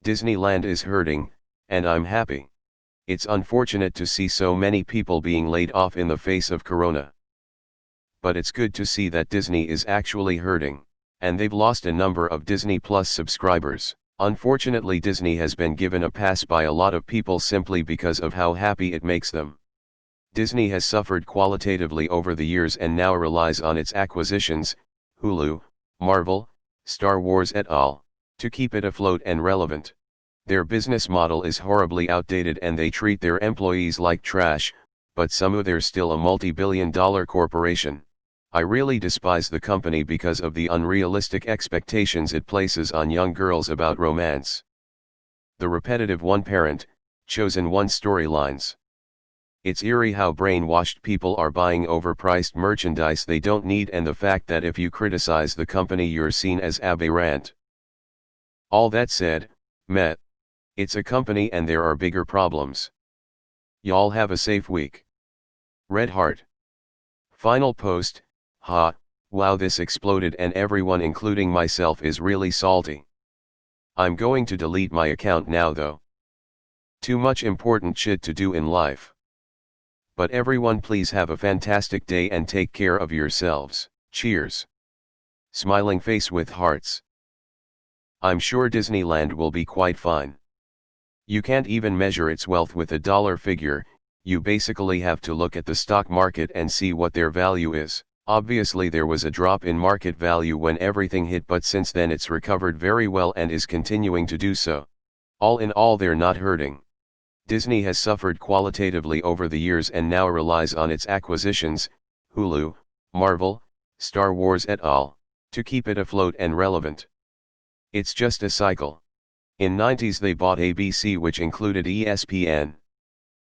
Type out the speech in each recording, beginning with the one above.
Disneyland is hurting, and I'm happy. It's unfortunate to see so many people being laid off in the face of Corona. But it's good to see that Disney is actually hurting, and they've lost a number of Disney Plus subscribers. Unfortunately, Disney has been given a pass by a lot of people simply because of how happy it makes them. Disney has suffered qualitatively over the years and now relies on its acquisitions, Hulu, Marvel, Star Wars et al., to keep it afloat and relevant. Their business model is horribly outdated and they treat their employees like trash, but somehow they're still a multi-billion-dollar corporation. I really despise the company because of the unrealistic expectations it places on young girls about romance. The repetitive one-parent, chosen one storylines. It's eerie how brainwashed people are buying overpriced merchandise they don't need, and the fact that if you criticize the company you're seen as aberrant. All that said, meh. It's a company and there are bigger problems. Y'all have a safe week. Red Heart. Final post, wow, this exploded and everyone including myself is really salty. I'm going to delete my account now though. Too much important shit to do in life. But everyone please have a fantastic day and take care of yourselves. Cheers. Smiling face with hearts. I'm sure Disneyland will be quite fine. You can't even measure its wealth with a dollar figure, you basically have to look at the stock market and see what their value is. Obviously there was a drop in market value when everything hit, but since then it's recovered very well and is continuing to do so. All in all, they're not hurting. Disney has suffered qualitatively over the years and now relies on its acquisitions, Hulu, Marvel, Star Wars et al., to keep it afloat and relevant. It's just a cycle. In 90s they bought ABC, which included ESPN.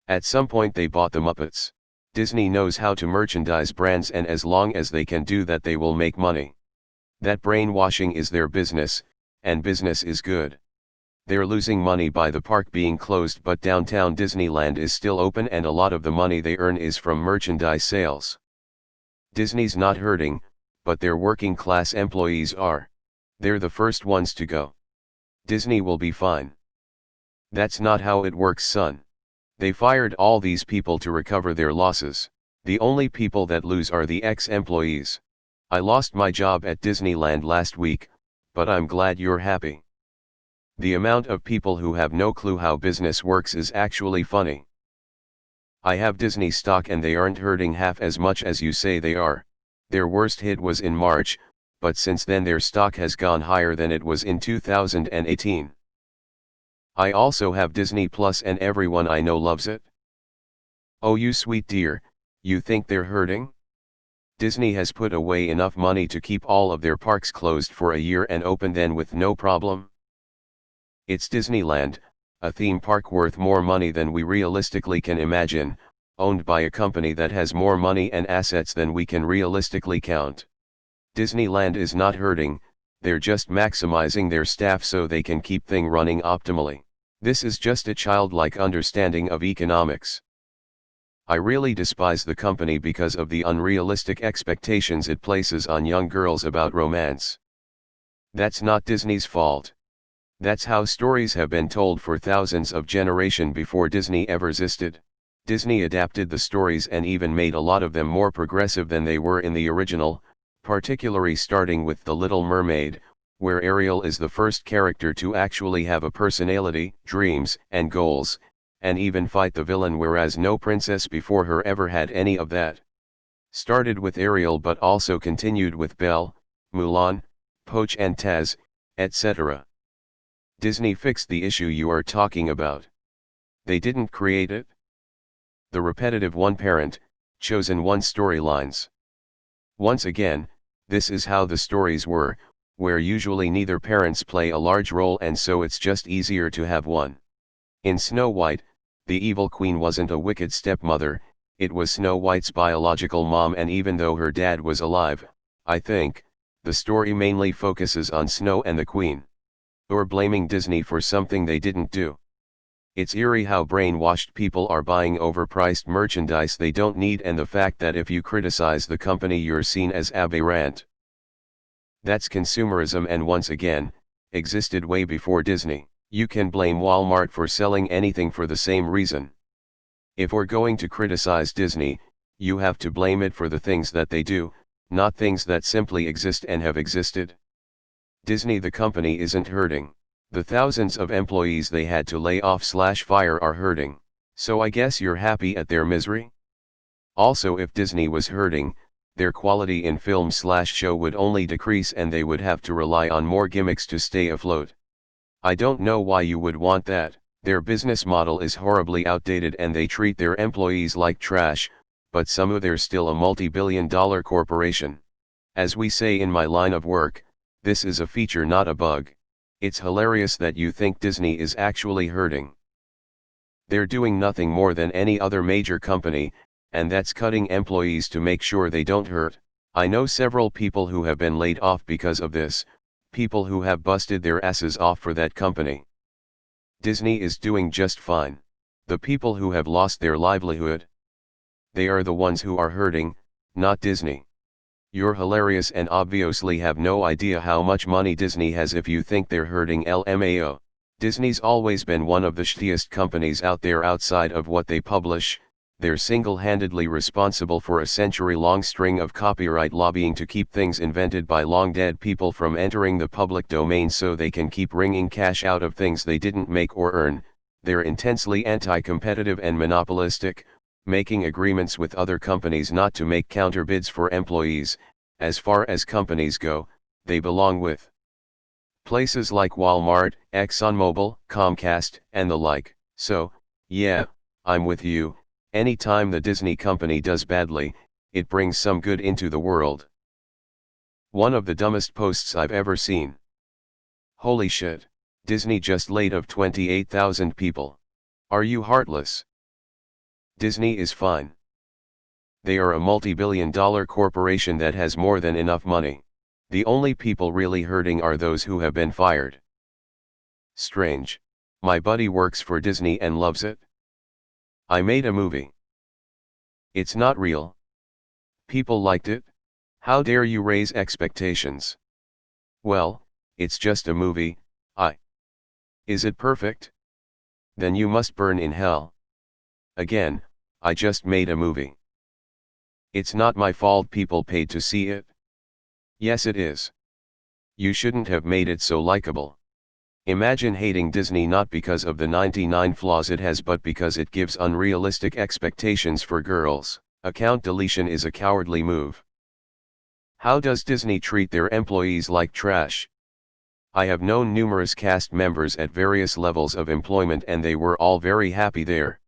At some point they bought the Muppets. Disney knows how to merchandise brands, and as long as they can do that they will make money. That brainwashing is their business, and business is good. They're losing money by the park being closed, but downtown Disneyland is still open and a lot of the money they earn is from merchandise sales. Disney's not hurting, but their working class employees are. They're the first ones to go. Disney will be fine. That's not how it works, son. They fired all these people to recover their losses. The only people that lose are the ex-employees. I lost my job at Disneyland last week, but I'm glad you're happy. The amount of people who have no clue how business works is actually funny. I have Disney stock and they aren't hurting half as much as you say they are. Their worst hit was in March, but since then their stock has gone higher than it was in 2018. I also have Disney Plus and everyone I know loves it. Oh you sweet dear, you think they're hurting? Disney has put away enough money to keep all of their parks closed for a year and open then with no problem. It's Disneyland, a theme park worth more money than we realistically can imagine, owned by a company that has more money and assets than we can realistically count. Disneyland is not hurting, they're just maximizing their staff so they can keep things running optimally. This is just a childlike understanding of economics. I really despise the company because of the unrealistic expectations it places on young girls about romance. That's not Disney's fault. That's how stories have been told for thousands of generations before Disney ever existed. Disney adapted the stories and even made a lot of them more progressive than they were in the original, particularly starting with The Little Mermaid, where Ariel is the first character to actually have a personality, dreams, and goals, and even fight the villain, whereas no princess before her ever had any of that. Started with Ariel but also continued with Belle, Mulan, Poch and Taz, etc. Disney fixed the issue you are talking about. They didn't create it. The repetitive one-parent, chosen one storylines. Once again, this is how the stories were, where usually neither parents play a large role and so it's just easier to have one. In Snow White, the evil queen wasn't a wicked stepmother, it was Snow White's biological mom, and even though her dad was alive, I think, the story mainly focuses on Snow and the queen. Or blaming Disney for something they didn't do. It's eerie how brainwashed people are buying overpriced merchandise they don't need, and the fact that if you criticize the company you're seen as aberrant. That's consumerism, and once again, existed way before Disney. You can blame Walmart for selling anything for the same reason. If we're going to criticize Disney, you have to blame it for the things that they do, not things that simply exist and have existed. Disney the company isn't hurting. The thousands of employees they had to lay off/fire are hurting, so I guess you're happy at their misery? Also, if Disney was hurting, their quality in film/show would only decrease and they would have to rely on more gimmicks to stay afloat. I don't know why you would want that. Their business model is horribly outdated and they treat their employees like trash, but somehow they're still a multi-billion-dollar corporation. As we say in my line of work, this is a feature not a bug. It's hilarious that you think Disney is actually hurting. They're doing nothing more than any other major company, and that's cutting employees to make sure they don't hurt. I know several people who have been laid off because of this, people who have busted their asses off for that company. Disney is doing just fine. The people who have lost their livelihood, they are the ones who are hurting, not Disney. You're hilarious and obviously have no idea how much money Disney has if you think they're hurting LMAO. Disney's always been one of the shittiest companies out there outside of what they publish. They're single-handedly responsible for a century-long string of copyright lobbying to keep things invented by long-dead people from entering the public domain so they can keep wringing cash out of things they didn't make or earn. They're intensely anti-competitive and monopolistic, making agreements with other companies not to make counterbids for employees. As far as companies go, they belong with places like Walmart, ExxonMobil, Comcast, and the like. So, yeah, I'm with you. Anytime the Disney company does badly, it brings some good into the world. One of the dumbest posts I've ever seen. Holy shit, Disney just laid off 28,000 people. Are you heartless? Disney is fine. They are a multi-billion-dollar corporation that has more than enough money. The only people really hurting are those who have been fired. Strange. My buddy works for Disney and loves it. I made a movie. It's not real. People liked it? How dare you raise expectations? Well, it's just a movie. Is it perfect? Then you must burn in hell. Again, I just made a movie. It's not my fault people paid to see it. Yes, it is. You shouldn't have made it so likable. Imagine hating Disney not because of the 99 flaws it has but because it gives unrealistic expectations for girls. Account deletion is a cowardly move. How does Disney treat their employees like trash? I have known numerous cast members at various levels of employment and they were all very happy there.